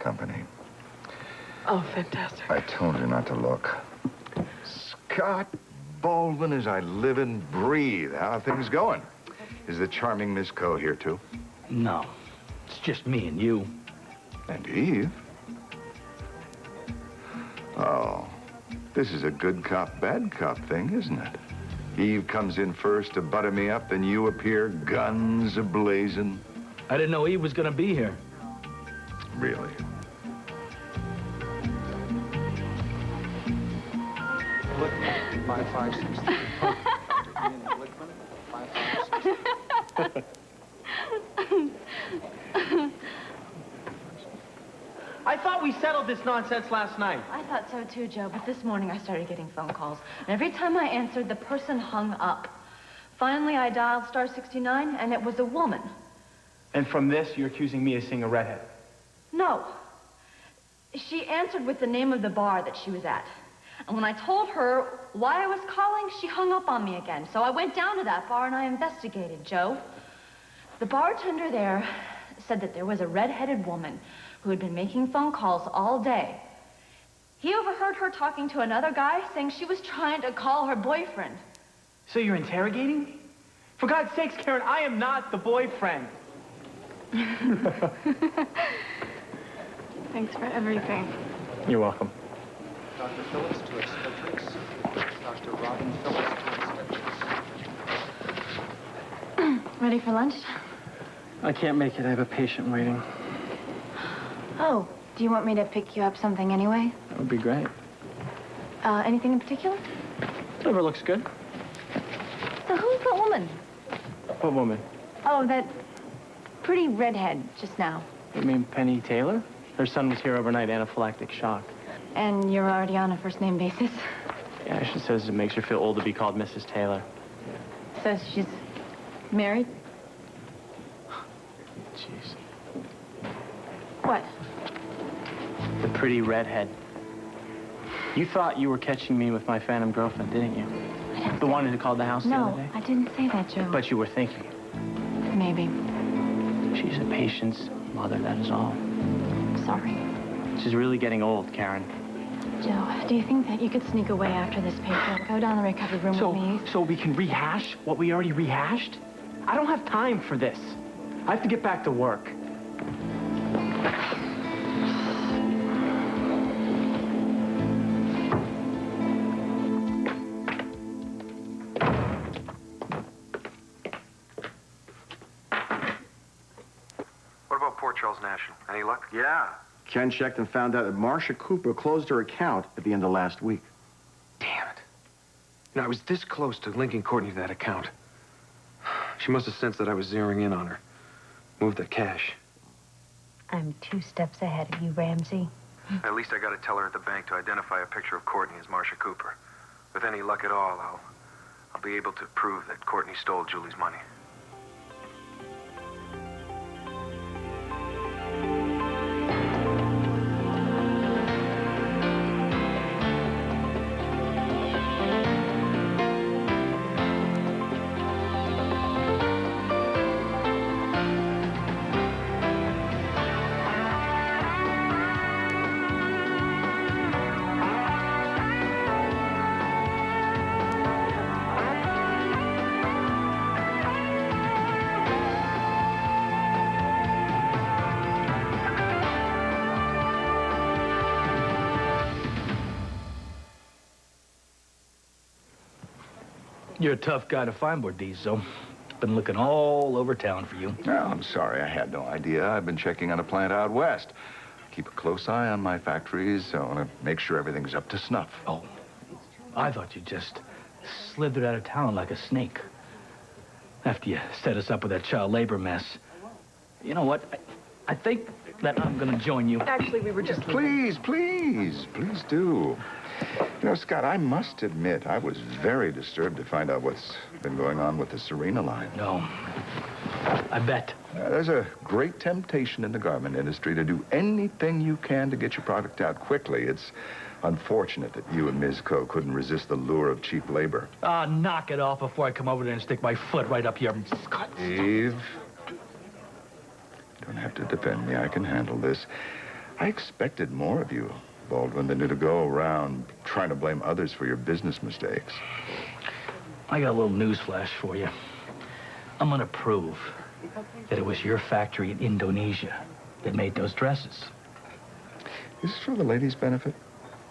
company. Oh, fantastic. I told you not to look. Scott Baldwin, as I live and breathe. How are things going? Is the charming Miss Coe here, too? No. It's just me and you. And Eve? Oh, this is a good cop, bad cop thing, isn't it? Eve comes in first to butter me up, then you appear, guns a-blazing. I didn't know Eve was gonna be here. Really? Blickman, 5563. 5563. I thought we settled this nonsense last night. I thought so too, Joe, but this morning I started getting phone calls. And every time I answered, the person hung up. Finally, I dialed *69, and it was a woman. And from this, you're accusing me of seeing a redhead. No. She answered with the name of the bar that she was at. And when I told her why I was calling, she hung up on me again. So I went down to that bar and I investigated, Joe. The bartender there said that there was a red-headed woman who had been making phone calls all day. He overheard her talking to another guy saying she was trying to call her boyfriend. So you're interrogating me? For God's sakes, Karen, I am not the boyfriend. Thanks for everything. You're welcome. Dr. Phillips to obstetrics. Dr. Robin Phillips to obstetrics. Ready for lunch? I can't make it. I have a patient waiting. Oh, do you want me to pick you up something anyway? That would be great. Anything in particular? Whatever looks good. So who's that woman? What woman? Oh, that pretty redhead just now. You mean Penny Taylor? Her son was here overnight, anaphylactic shock. And you're already on a first-name basis? Yeah, she says it makes her feel old to be called Mrs. Taylor. So she's married? Jeez. What? The pretty redhead. You thought you were catching me with my phantom girlfriend, didn't you? The one who called the house the other day? No, I didn't say that, Joe. But you were thinking. Maybe. She's a patient's mother, that is all. Sorry. She's really getting old, Karen. Joe, do you think that you could sneak away after this paper? Go down the recovery room with me? So we can rehash what we already rehashed? I don't have time for this. I have to get back to work. What about Port Charles National? Any luck? Yeah. Ken checked and found out that Marcia Cooper closed her account at the end of last week. Damn it. You know, I was this close to linking Courtney to that account. She must have sensed that I was zeroing in on her. Moved that cash. I'm 2 steps ahead of you, Ramsey. At least I got to tell her at the bank to identify a picture of Courtney as Marcia Cooper. With any luck at all, I'll be able to prove that Courtney stole Julie's money. You're a tough guy to find, Bordizzo. Been looking all over town for you. No, I'm sorry. I had no idea. I've been checking on a plant out west. Keep a close eye on my factories. I want to make sure everything's up to snuff. Oh, I thought you just slithered out of town like a snake. After you set us up with that child labor mess. You know what? I think that I'm gonna join you. Actually, we were just... Please do. You know, Scott, I must admit, I was very disturbed to find out what's been going on with the Serena line. No. I bet. There's a great temptation in the garment industry to do anything you can to get your product out quickly. It's unfortunate that you and Ms. Coe couldn't resist the lure of cheap labor. Ah, knock it off before I come over there and stick my foot right up your... Scott, Eve, you don't have to defend me. I can handle this. I expected more of you, Baldwin, than to go around trying to blame others for your business mistakes. I got a little news flash for you. I'm gonna prove that it was your factory in Indonesia that made those dresses. Is this for the ladies' benefit?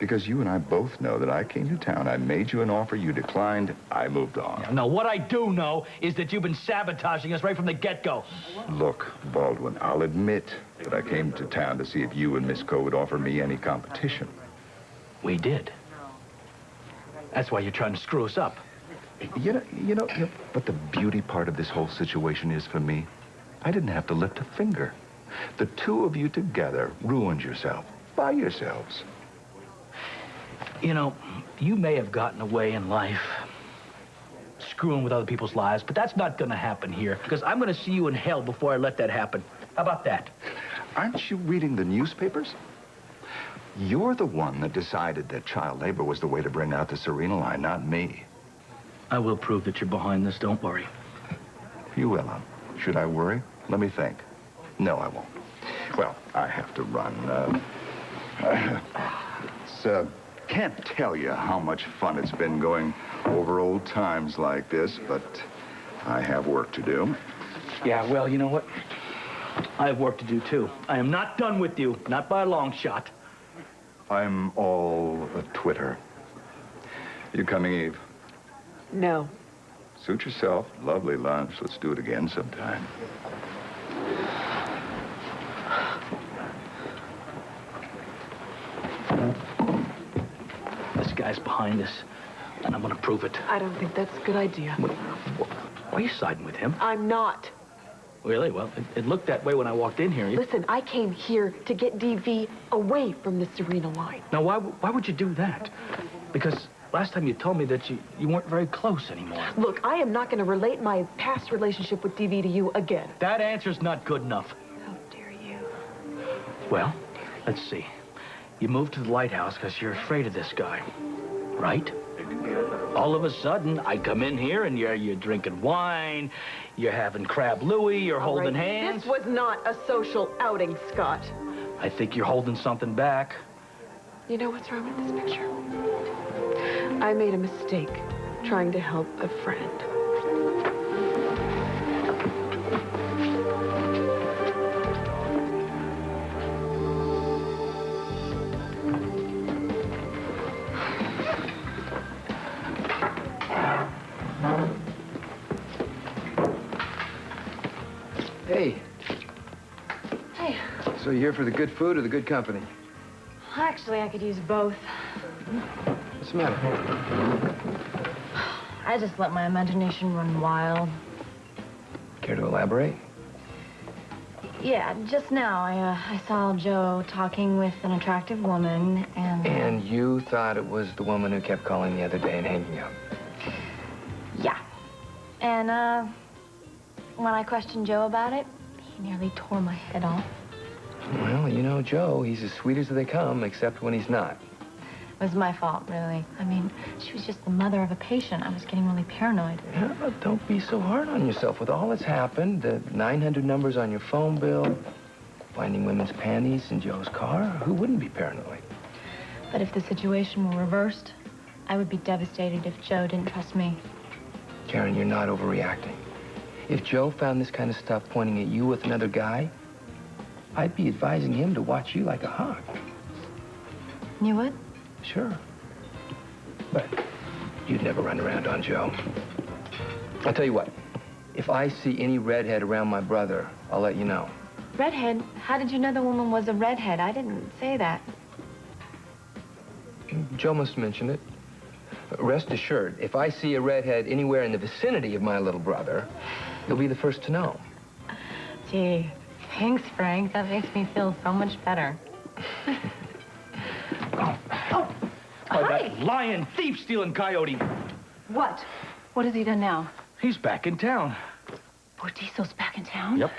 Because you and I both know that I came to town, I made you an offer, you declined, I moved on. Now, what I do know is that you've been sabotaging us right from the get-go. Look, Baldwin, I'll admit that I came to town to see if you and Miss Coe would offer me any competition. We did. That's why you're trying to screw us up. You know, but the beauty part of this whole situation is, for me, I didn't have to lift a finger. The two of you together ruined yourself, by yourselves. You know, you may have gotten away in life screwing with other people's lives, but that's not gonna happen here, because I'm gonna see you in hell before I let that happen. How about that? Aren't you reading the newspapers? You're the one that decided that child labor was the way to bring out the Serena line, not me. I will prove that you're behind this, don't worry. You will, huh? Should I worry? Let me think. No, I won't. Well, I have to run. Can't tell you how much fun it's been going over old times like this, but I have work to do. Yeah, well, you know what? I have work to do, too. I am not done with you, not by a long shot. I'm all a Twitter. You coming, Eve? No. Suit yourself. Lovely lunch. Let's do it again sometime. This guy's behind us, and I'm gonna prove it. I don't think that's a good idea. Why are you siding with him? I'm not. Really? Well, it looked that way when I walked in here. Listen, I came here to get DV away from the Serena line. Now, why would you do that? Because last time you told me that you weren't very close anymore. Look, I am not going to relate my past relationship with DV to you again. That answer's not good enough. How dare you? Well, let's see. You moved to the lighthouse because you're afraid of this guy, right? All of a sudden, I come in here and you're drinking wine, you're having crab Louie, you're holding hands. This was not a social outing, Scott. I think you're holding something back. You know what's wrong with this picture? I made a mistake trying to help a friend. Hey. Hey. So you're here for the good food or the good company? Actually, I could use both. What's the matter? I just let my imagination run wild. Care to elaborate? Yeah, just now I saw Joe talking with an attractive woman, and... And you thought it was the woman who kept calling the other day and hanging up? Yeah. And, when I questioned Joe about it, he nearly tore my head off. Well, you know, Joe, he's as sweet as they come, except when he's not. It was my fault, really. I mean, she was just the mother of a patient. I was getting really paranoid. Yeah, but don't be so hard on yourself. With all that's happened, the 900 numbers on your phone bill, finding women's panties in Joe's car, who wouldn't be paranoid? But if the situation were reversed, I would be devastated if Joe didn't trust me. Karen, you're not overreacting. If Joe found this kind of stuff pointing at you with another guy, I'd be advising him to watch you like a hawk. You would? Sure. But you'd never run around on Joe. I'll tell you what. If I see any redhead around my brother, I'll let you know. Redhead? How did you know the woman was a redhead? I didn't say that. Joe must mention it. Rest assured, if I see a redhead anywhere in the vicinity of my little brother, you'll be the first to know. Gee, thanks, Frank. That makes me feel so much better. That lying, thief-stealing coyote. What? What has he done now? He's back in town. Bortiso's back in town? Yep.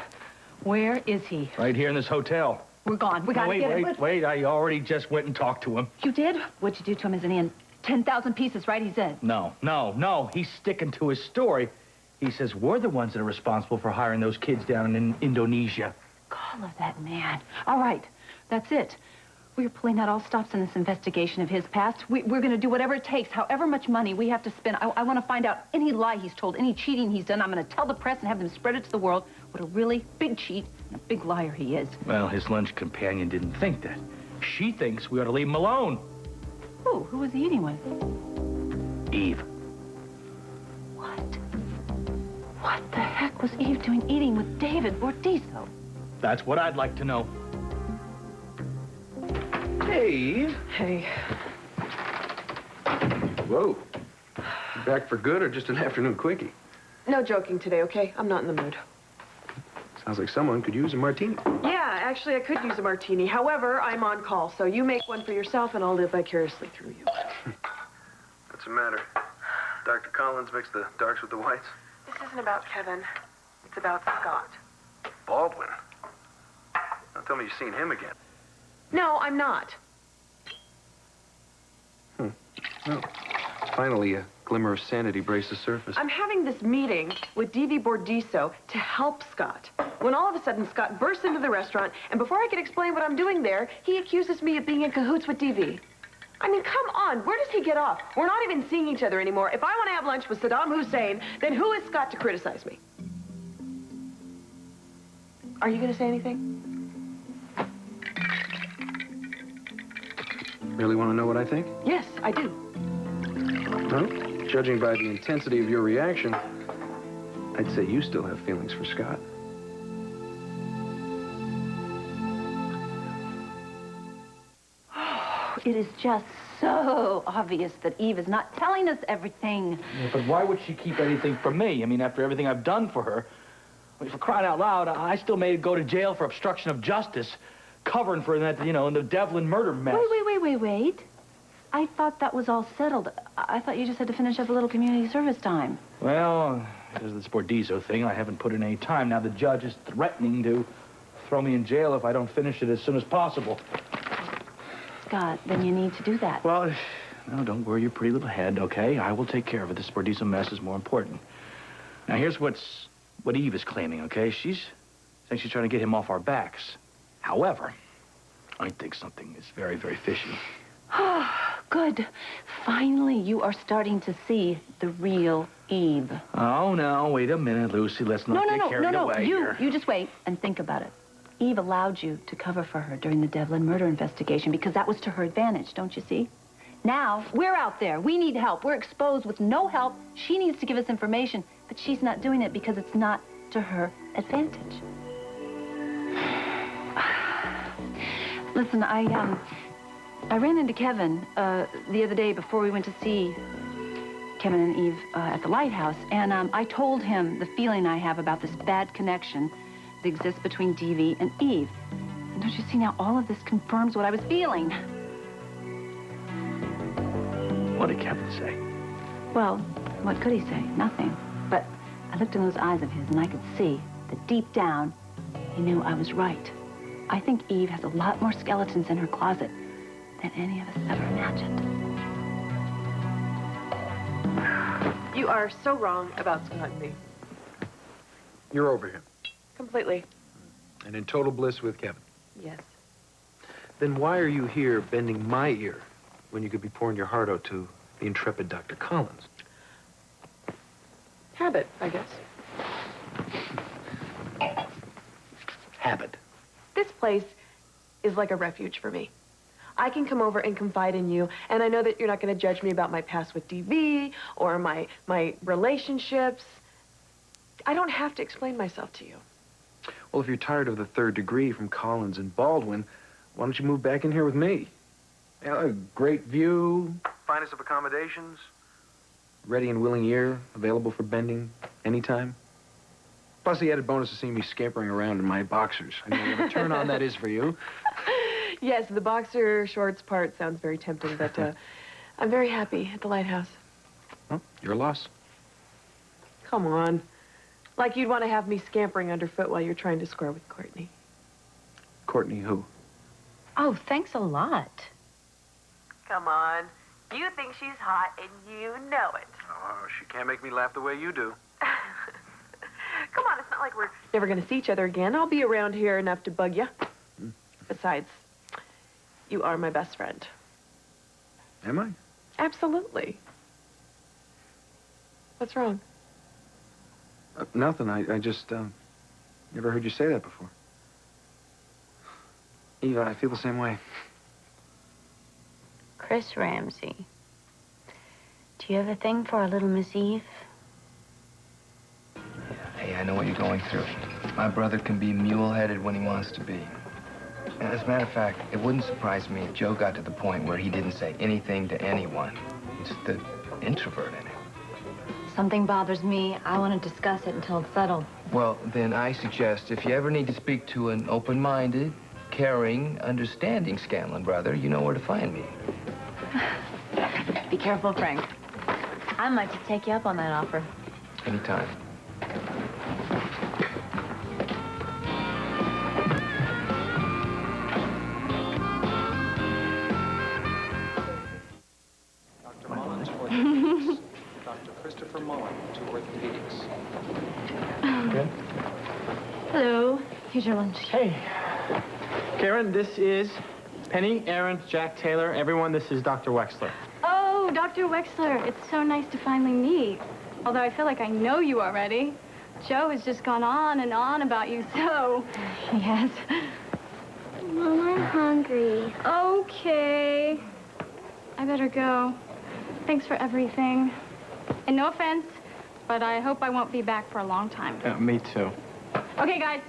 Where is he? Right here in this hotel. We're gone. We gotta get him. Wait. I already just went and talked to him. You did? What'd you do to him? Isn't he in 10,000 pieces, right? He's in. No. He's sticking to his story. He says we're the ones that are responsible for hiring those kids down in Indonesia. Call of that man. All right. That's it. We're pulling out all stops in this investigation of his past. We're going to do whatever it takes, however much money we have to spend. I want to find out any lie he's told, any cheating he's done. I'm going to tell the press and have them spread it to the world what a really big cheat and a big liar he is. Well, his lunch companion didn't think that. She thinks we ought to leave him alone. Who? Who was he eating with? Eve. What? What the heck was Eve doing eating with David Bordiso? That's what I'd like to know. Hey. Hey. Whoa. You back for good or just an afternoon quickie? No joking today, okay? I'm not in the mood. Sounds like someone could use a martini. Yeah, actually, I could use a martini. However, I'm on call, so you make one for yourself, and I'll live vicariously through you. What's the matter? Dr. Collins mixed the darks with the whites? This isn't about Kevin. It's about Scott. Baldwin? Don't tell me you've seen him again. No, I'm not. Well, finally, a glimmer of sanity braced the surface. I'm having this meeting with D.V. Bordiso to help Scott. When all of a sudden, Scott bursts into the restaurant, and before I can explain what I'm doing there, he accuses me of being in cahoots with D.V. I mean, come on, where does he get off? We're not even seeing each other anymore. If I want to have lunch with Saddam Hussein, then who is Scott to criticize me? Are you going to say anything? Really want to know what I think? Yes, I do. Well, judging by the intensity of your reaction, I'd say you still have feelings for Scott. It is just so obvious that Eve is not telling us everything. Yeah, but why would she keep anything from me? I mean, after everything I've done for her, I mean, for crying out loud, I still made her go to jail for obstruction of justice, covering for that, you know, in the Devlin murder mess. Wait. I thought that was all settled. I thought you just had to finish up a little community service time. Well, because of this Bordiso thing, I haven't put in any time. Now the judge is threatening to throw me in jail if I don't finish it as soon as possible. Scott, then you need to do that. Well, no, don't worry your pretty little head, okay? I will take care of it. This Bordiso mess is more important. Now, here's what Eve is claiming, okay? She's saying she's trying to get him off our backs. However, I think something is very, very fishy. Good. Finally, you are starting to see the real Eve. Oh, no, wait a minute, Lucy. Let's not get carried away here. You just wait and think about it. Eve allowed you to cover for her during the Devlin murder investigation because that was to her advantage, don't you see? Now, we're out there. We need help. We're exposed with no help. She needs to give us information, but she's not doing it because it's not to her advantage. Listen, I ran into Kevin the other day before we went to see Kevin and Eve at the lighthouse, and I told him the feeling I have about this bad connection that exists between D.V. and Eve. And don't you see now, all of this confirms what I was feeling. What did Kevin say? Well, what could he say? Nothing. But I looked in those eyes of his, and I could see that deep down, he knew I was right. I think Eve has a lot more skeletons in her closet than any of us ever imagined. You are so wrong about Scott and me. You're over him. Completely. And in total bliss with Kevin. Yes. Then why are you here bending my ear when you could be pouring your heart out to the intrepid Dr. Collins? Habit, I guess. Habit. This place is like a refuge for me. I can come over and confide in you, and I know that you're not going to judge me about my past with DV or my relationships. I don't have to explain myself to you. Well, if you're tired of the third degree from Collins and Baldwin, why don't you move back in here with me? A great view, finest of accommodations, ready and willing ear, available for bending anytime. Plus the added bonus of seeing me scampering around in my boxers. I know what a turn on that is for you. Yes, the boxer shorts part sounds very tempting, but I'm very happy at the lighthouse. Well, your loss. Come on. Like you'd want to have me scampering underfoot while you're trying to score with Courtney. Courtney who? Oh, thanks a lot. Come on. You think she's hot, and you know it. Oh, she can't make me laugh the way you do. Come on, it's not like we're never going to see each other again. I'll be around here enough to bug you. Besides, you are my best friend. Am I? Absolutely. What's wrong? Nothing. I just, never heard you say that before. Eva, I feel the same way. Chris Ramsey. Do you have a thing for a little Miss Eve? Hey, I know what you're going through. My brother can be mule-headed when he wants to be. And as a matter of fact, it wouldn't surprise me if Joe got to the point where he didn't say anything to anyone. It's the introvert in him. Something bothers me. I want to discuss it until it's settled. Well, then I suggest if you ever need to speak to an open-minded, caring, understanding Scanlon brother, you know where to find me. Be careful, Frank. I might just take you up on that offer. Anytime. Dr. Mullins for orthopedics. Dr. Christopher Mullen to orthopedics. Good. Hello. Here's your lunch. Hey. Karen, this is Penny, Aaron, Jack Taylor, everyone. This is Dr. Wexler. Oh, Dr. Wexler, it's so nice to finally meet. Although I feel like I know you already. Joe has just gone on and on about you, so... He has. Mom, I'm hungry. Okay. I better go. Thanks for everything. And no offense, but I hope I won't be back for a long time. Me too. Okay, guys,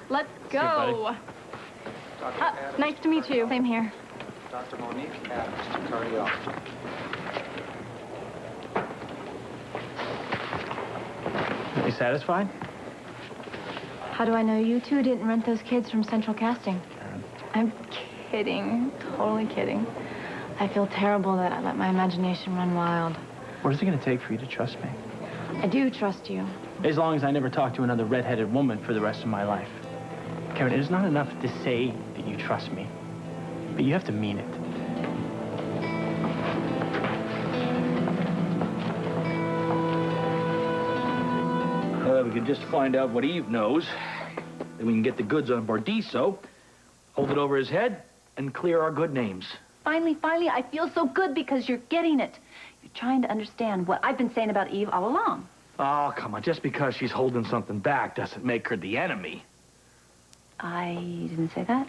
let's go. Nice to meet you. Same here. Dr. Monique Adams to cardiology. Are you satisfied? How do I know you two didn't rent those kids from Central Casting? I'm kidding. Totally kidding. I feel terrible that I let my imagination run wild. What is it going to take for you to trust me? I do trust you. As long as I never talk to another red-headed woman for the rest of my life. Karen, it is not enough to say that you trust me, but you have to mean it. We can just find out what Eve knows. Then we can get the goods on Bordiso, hold it over his head, and clear our good names. Finally, I feel so good because you're getting it. You're trying to understand what I've been saying about Eve all along. Oh, come on. Just because she's holding something back doesn't make her the enemy. I didn't say that.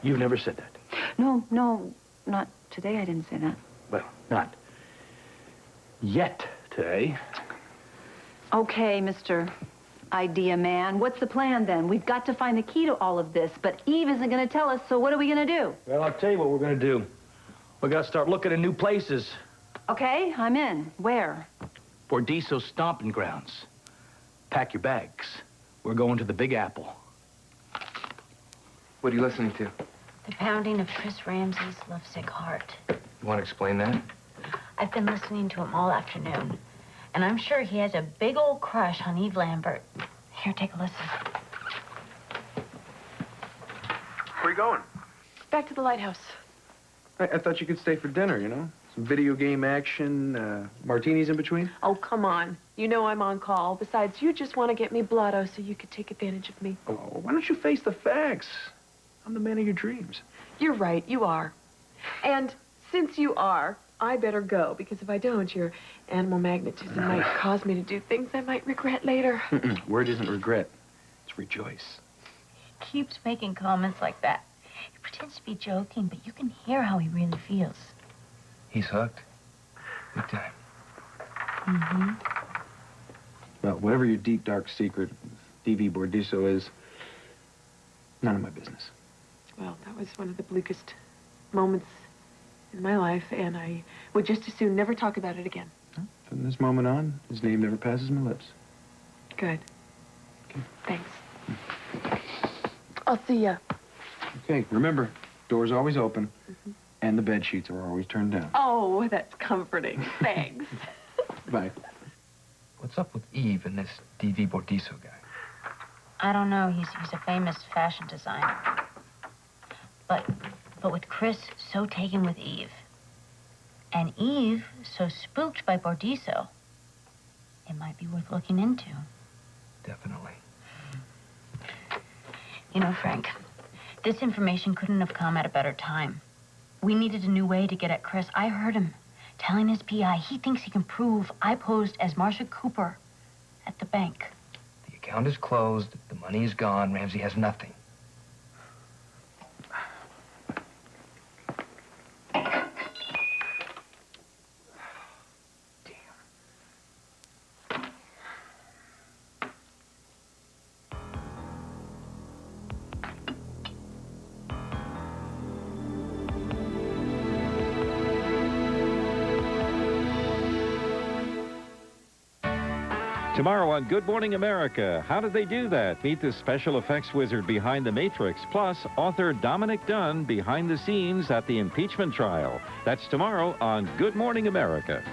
You've never said that. No, not today I didn't say that. Well, not yet today. Okay, Mr. Idea Man, what's the plan then? We've got to find the key to all of this, but Eve isn't going to tell us, so what are we going to do? Well, I'll tell you what we're going to do. We got to start looking at new places. Okay, I'm in. Where? Bordiso stomping grounds. Pack your bags. We're going to the Big Apple. What are you listening to? The pounding of Chris Ramsey's lovesick heart. You want to explain that? I've been listening to him all afternoon, and I'm sure he has a big old crush on Eve Lambert. Here, take a listen. Where are you going? Back to the lighthouse. I thought you could stay for dinner, you know? Some video game action, martinis in between? Oh, come on. You know I'm on call. Besides, you just want to get me blotto so you could take advantage of me. Oh, why don't you face the facts? I'm the man of your dreams. You're right, you are. And since you are, I better go, because if I don't, your animal magnetism might cause me to do things I might regret later. Word isn't regret. It's rejoice. He keeps making comments like that. He pretends to be joking, but you can hear how he really feels. He's hooked. Big time. Mm-hmm. Well, whatever your deep, dark secret D.V. Bordiso is, none of my business. Well, that was one of the bleakest moments in my life, and I would just as soon never talk about it again. From this moment on, his name never passes my lips. Good. Okay. Thanks. I'll see ya. Okay, remember, door's always open, and the bed sheets are always turned down. Oh, that's comforting. Thanks. Bye. What's up with Eve and this D.V. Bordiso guy? I don't know. He's a famous fashion designer. But with Chris so taken with Eve, and Eve so spooked by Bordiso, it might be worth looking into. Definitely. You know, Frank, This information couldn't have come at a better time. We needed a new way to get at Chris. I heard him telling his PI he thinks he can prove I posed as Marcia Cooper at the bank. The account is closed. The money is gone. Ramsey has nothing. Tomorrow on Good Morning America, how did they do that? Meet the special effects wizard behind The Matrix, plus author Dominic Dunn behind the scenes at the impeachment trial. That's tomorrow on Good Morning America.